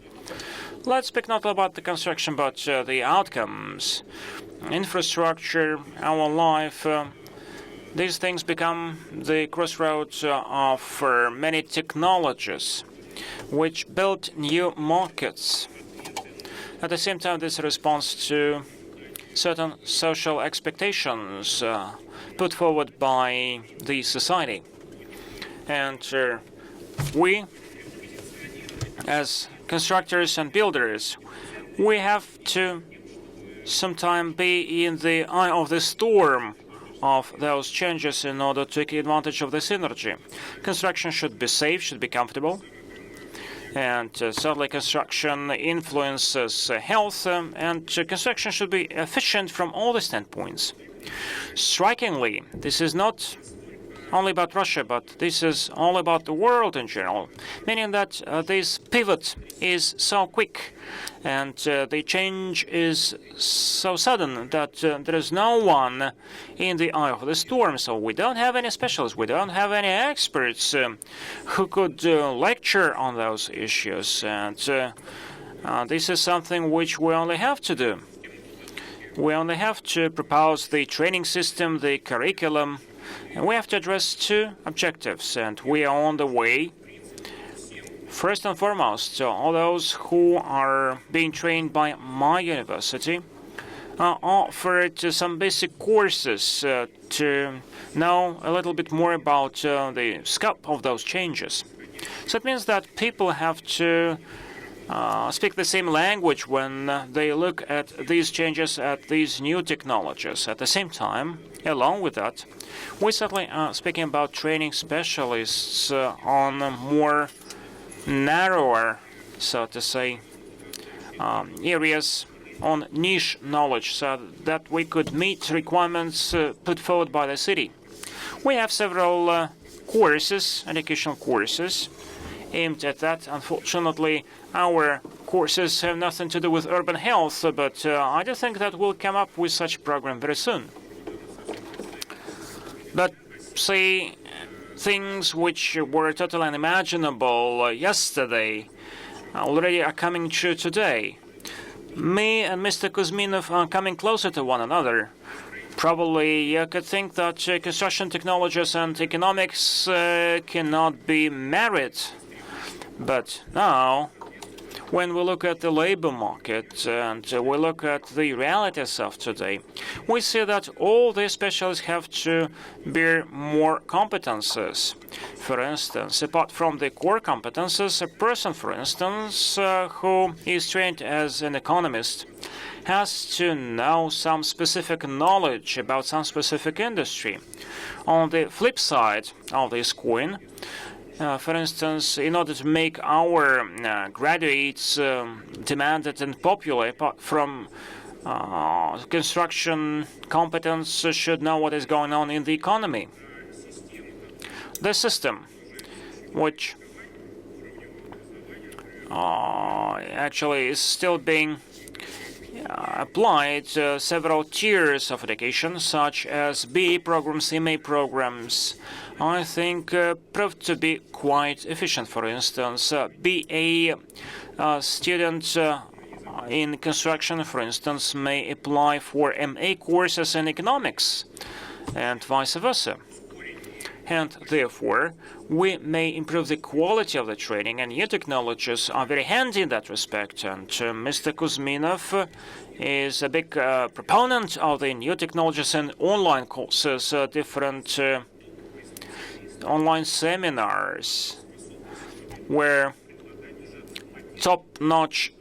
Let's speak not about the construction, but the outcomes. Infrastructure, our life, these things become the crossroads of many technologies which build new markets. At the same time, this responds to certain social expectations put forward by the society. And we, as constructors and builders, we have to sometimes be in the eye of the storm of those changes in order to take advantage of the synergy. Construction should be safe, should be comfortable. And certainly construction influences health, and construction should be efficient from all the standpoints. Strikingly, this is not only about Russia, but this is all about the world in general, meaning that this pivot is so quick and the change is so sudden that there is no one in the eye of the storm. So we don't have any specialists, we don't have any experts who could lecture on those issues. And this is something which we only have to do. We only have to propose the training system, the curriculum, and we have to address two objectives, and we are on the way. First and foremost, all those who are being trained by my university are offered some basic courses to know a little bit more about the scope of those changes. So it means that people have to speak the same language when they look at these changes, at these new technologies. At the same time, along with that, we certainly are speaking about training specialists on more narrower, so to say, areas on niche knowledge, so that we could meet requirements put forward by the city. We have several courses, educational courses, aimed at that. Unfortunately, our courses have nothing to do with urban health, but I do think that we'll come up with such a program very soon. But, say, things which were totally unimaginable yesterday already are coming true today. Me and Mr. Kuzminov are coming closer to one another. Probably you could think that construction technologies and economics cannot be married. But now, when we look at the labor market and we look at the realities of today, we see that all these specialists have to bear more competences. For instance, apart from the core competences, a person, for instance, who is trained as an economist has to know some specific knowledge about some specific industry. On the flip side of this coin, for instance, in order to make our graduates demanded and popular, apart from construction competence, should know what is going on in the economy. The system, which actually is still being applied several tiers of education, such as BA programs, MA programs, I think proved to be quite efficient. For instance, BA students in construction, for instance, may apply for MA courses in economics, and vice versa. And therefore, we may improve the quality of the training, and new technologies are very handy in that respect. And Mr. Kuzminov is a big proponent of the new technologies and online courses, different online seminars, where top-notch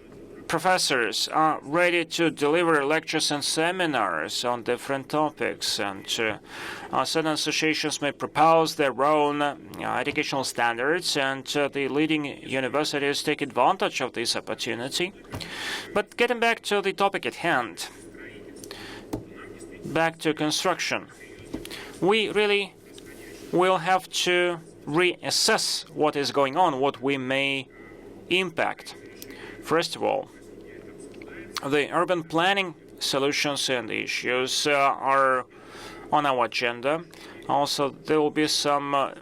professors are ready to deliver lectures and seminars on different topics, and certain associations may propose their own educational standards, and the leading universities take advantage of this opportunity. But getting back to the topic at hand, back to construction, we really will have to reassess what is going on, what we may impact. First of all, the urban planning solutions and issues are on our agenda. Also, there will be some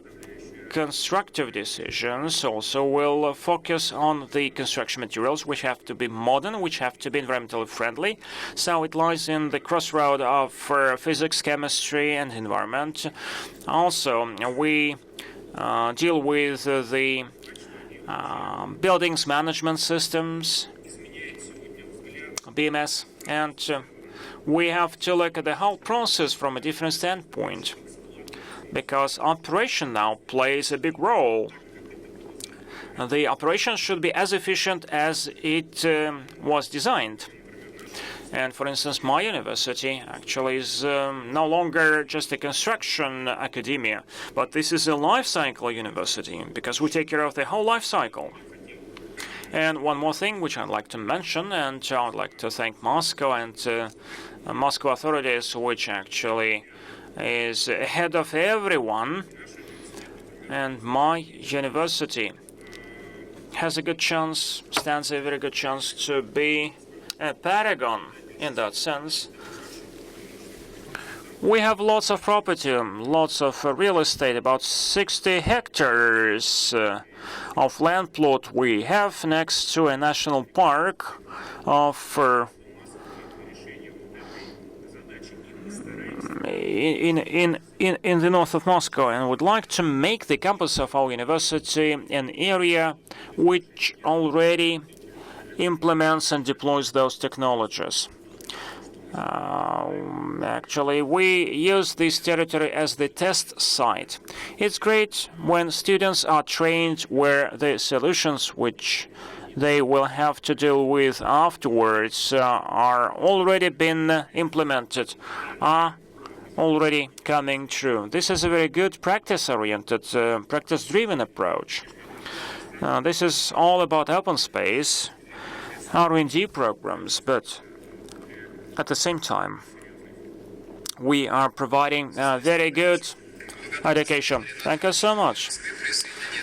constructive decisions. Also, we'll focus on the construction materials, which have to be modern, which have to be environmentally friendly. So it lies in the crossroad of physics, chemistry, and environment. Also, we deal with the buildings management systems, BMS, and we have to look at the whole process from a different standpoint, because operation now plays a big role. The operation should be as efficient as it was designed. And for instance, my university actually is no longer just a construction academia, but this is a life cycle university, because we take care of the whole life cycle. And one more thing which I'd like to mention, and I would like to thank Moscow and Moscow authorities, which actually is ahead of everyone. And my university has a good chance, stands a very good chance to be a paragon in that sense. We have lots of property, lots of real estate, about 60 hectares of land plot we have next to a national park of in the north of Moscow, and would like to make the campus of our university an area which already implements and deploys those technologies. Actually, we use this territory as the test site. It's great when students are trained where the solutions which they will have to deal with afterwards are already been implemented, are already coming true. This is a very good practice-oriented, practice-driven approach. This is all about open space, R&D programs, but at the same time, we are providing very good education. Thank you so much.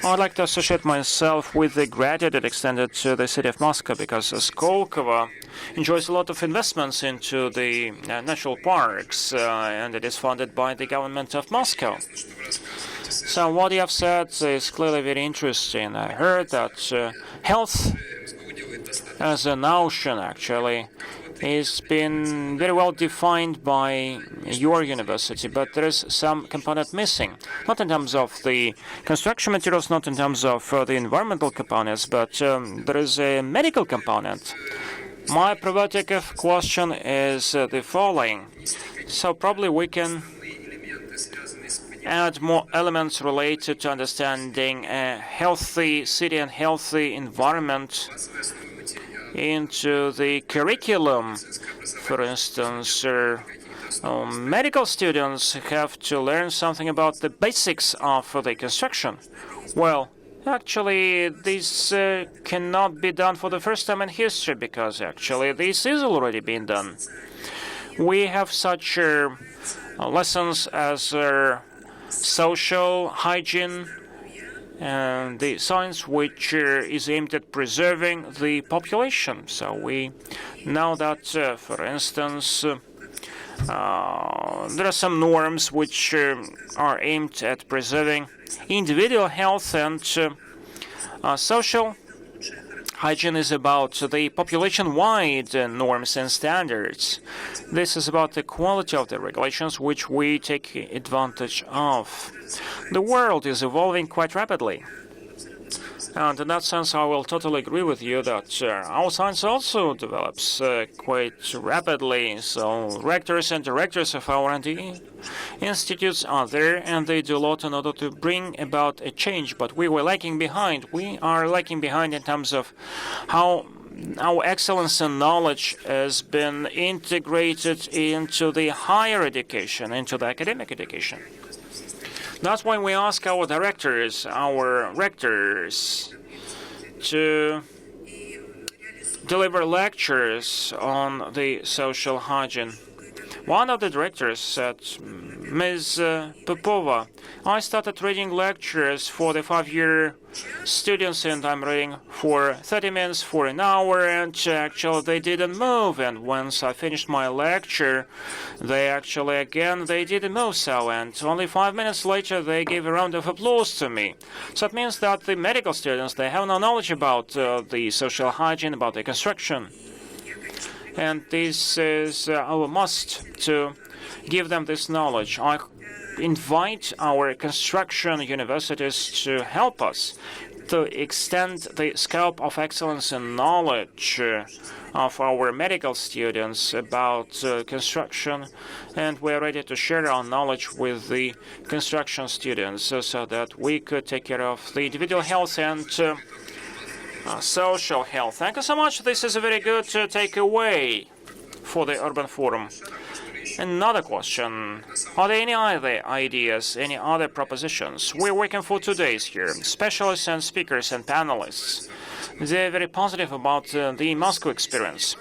I'd like to associate myself with the gratitude extended to the city of Moscow, because Skolkovo enjoys a lot of investments into the natural parks, and it is funded by the government of Moscow. So what you have said is clearly very interesting. I heard that health as a notion actually is been very well defined by your university, but there is some component missing. Not in terms of the construction materials, not in terms of the environmental components, but there is a medical component. My provocative question is the following. So probably we can add more elements related to understanding a healthy city and healthy environment into the curriculum. For instance, medical students have to learn something about the basics of the construction. Well, actually, this cannot be done for the first time in history, because actually this is already being done. We have such lessons as social hygiene and the science which is aimed at preserving the population. So we know that, for instance, there are some norms which are aimed at preserving individual health, and social hygiene is about the population-wide norms and standards. This is about the quality of the regulations which we take advantage of. The world is evolving quite rapidly. And in that sense, I will totally agree with you that our science also develops quite rapidly. So rectors and directors of our R&D institutes are there, and they do a lot in order to bring about a change. But we were lagging behind. We are lagging behind in terms of how our excellence and knowledge has been integrated into the higher education, into the academic education. That's why we ask our directors, our rectors, to deliver lectures on the social hygiene. One of the directors said, Ms. Popova, I started reading lectures for the 5-year students, and I'm reading for 30 minutes, for an hour, and actually they didn't move. And once I finished my lecture, they didn't move. So, and only 5 minutes later, they gave a round of applause to me. So it means that the medical students, they have no knowledge about the social hygiene, about the construction. And this is our must to give them this knowledge. I invite our construction universities to help us to extend the scope of excellence and knowledge of our medical students about construction, and we're ready to share our knowledge with the construction students so that we could take care of the individual health and social health. Thank you so much. This is a very good takeaway for the Urban Forum. Another question. Are there any other ideas, any other propositions? We're working for 2 days here. Specialists and speakers and panelists. They're very positive about the Moscow experience.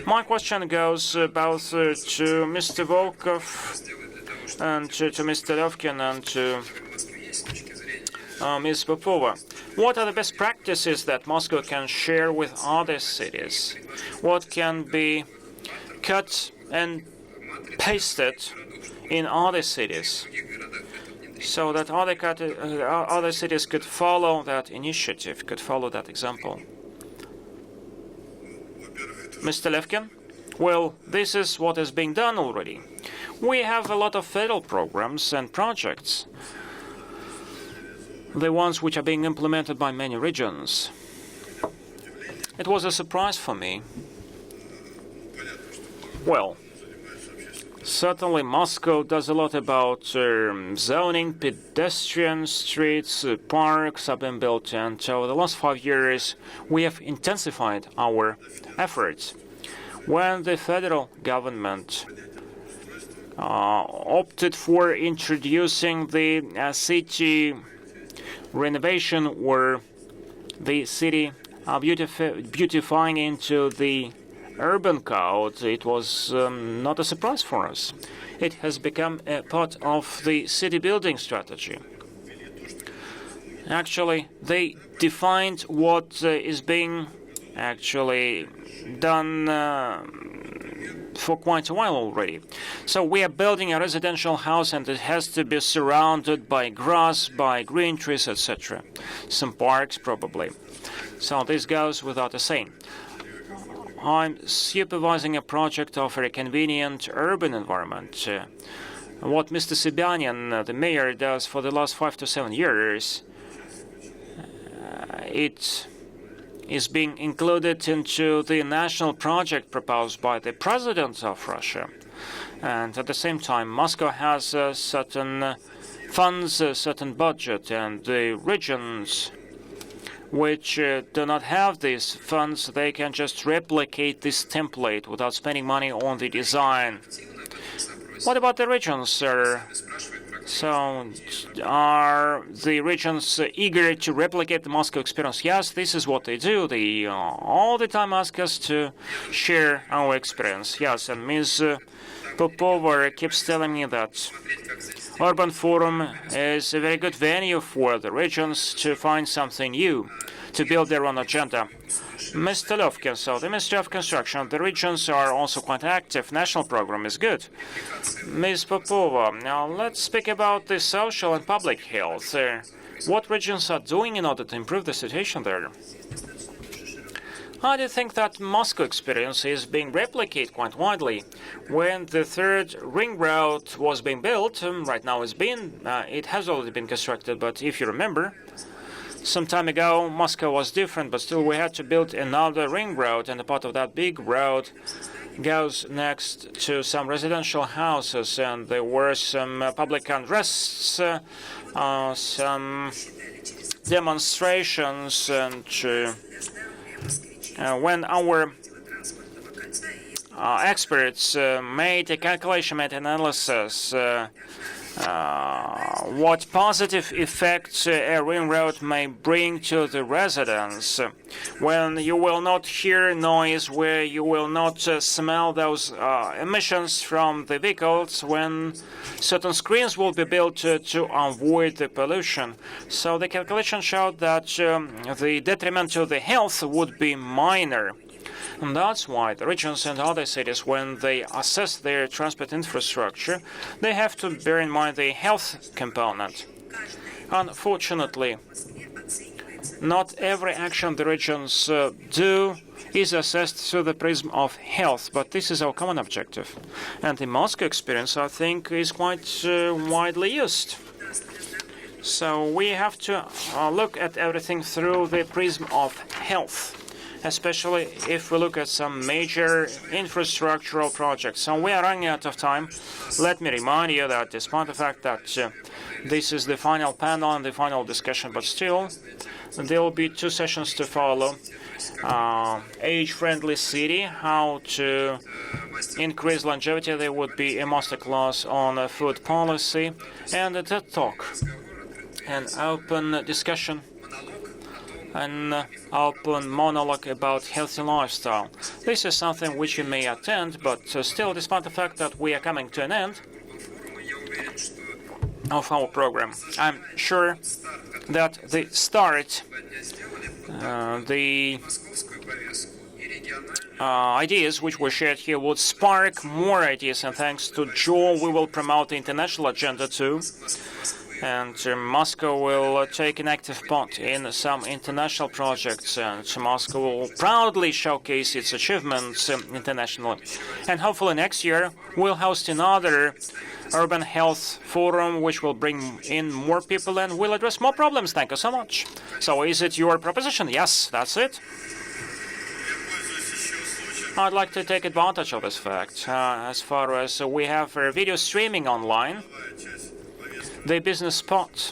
My question goes both to Mr. Volkov and to Mr. Levkin and to Ms. Popova. What are the best practices that Moscow can share with other cities? What can be cut and pasted in other cities so that other cities could follow that initiative, could follow that example? Mr. Levkin? Well, this is what is being done already. We have a lot of federal programs and projects, the ones which are being implemented by many regions. It was a surprise for me. Well, certainly Moscow does a lot about zoning, pedestrian streets, parks have been built, and over the last 5 years we have intensified our efforts. When the federal government opted for introducing the city renovation, where the city beautifying into the urban code, it was not a surprise for us. It has become a part of the city building strategy. Actually, they defined what is being actually done for quite a while already. So we are building a residential house, and it has to be surrounded by grass, by green trees, etc. Some parks, probably. So this goes without a saying. I'm supervising a project of a convenient urban environment. What Mr. Sobyanin, the mayor, does for the last 5 to 7 years, it is being included into the national project proposed by the president of Russia. And at the same time, Moscow has certain funds, a certain budget, and the regions which do not have these funds, they can just replicate this template without spending money on the design. What about the regions, sir? So, are the regions eager to replicate the Moscow experience? Yes, this is what they do. They all the time ask us to share our experience. Yes, and Ms. Popova keeps telling me that Urban Forum is a very good venue for the regions to find something new, to build their own agenda. Mr. Lovkin, so the Ministry of Construction, the regions are also quite active. National program is good. Ms. Popova, now let's speak about the social and public health. What regions are doing in order to improve the situation there? I do think that Moscow experience is being replicated quite widely. When the third ring road was being built, right now it has already been constructed, but if you remember, some time ago Moscow was different, but still we had to build another ring road, and a part of that big road goes next to some residential houses, and there were some public unrests, some demonstrations, and when our experts made a calculation, made an analysis, what positive effects a ring road may bring to the residents, when you will not hear noise, where you will not smell those emissions from the vehicles, when certain screens will be built to avoid the pollution. So the calculation showed that the detriment to the health would be minor. And that's why the regions and other cities, when they assess their transport infrastructure, they have to bear in mind the health component. Unfortunately, not every action the regions do is assessed through the prism of health, but this is our common objective. And the Moscow experience, I think, is quite widely used. So we have to look at everything through the prism of health, especially if we look at some major infrastructural projects. So we are running out of time. Let me remind you that despite the fact that this is the final panel and the final discussion, but still there will be 2 sessions to follow. Age-friendly city, how to increase longevity. There would be a masterclass on food policy and a TED Talk, an open discussion, an open monologue about healthy lifestyle. This is something which you may attend, but still, despite the fact that we are coming to an end of our program, I'm sure that the start, the ideas which were shared here would spark more ideas, and thanks to Joe, we will promote the international agenda too. And Moscow will take an active part in some international projects, and Moscow will proudly showcase its achievements internationally. And hopefully next year we'll host another urban health forum which will bring in more people and will address more problems. Thank you so much. So is it your proposition? Yes, that's it. I'd like to take advantage of this fact. As far as we have video streaming online, the business part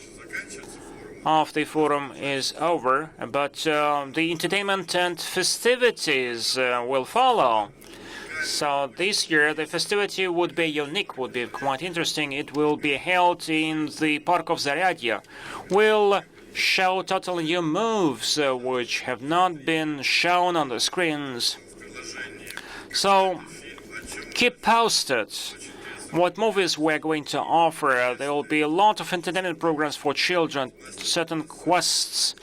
of the forum is over, but the entertainment and festivities will follow. So this year the festivity would be unique, would be quite interesting. It will be held in the Park of Zaryadye. We'll show totally new moves which have not been shown on the screens. So keep posted what movies we're going to offer. There will be a lot of entertainment programs for children, certain quests.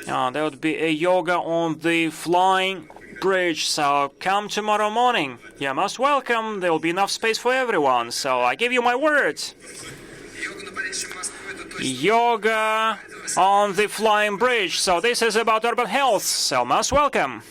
There would be a yoga on the flying bridge, so come tomorrow morning. You're most welcome. There will be enough space for everyone, so I give you my word. Yoga on the flying bridge. So this is about urban health, so most welcome.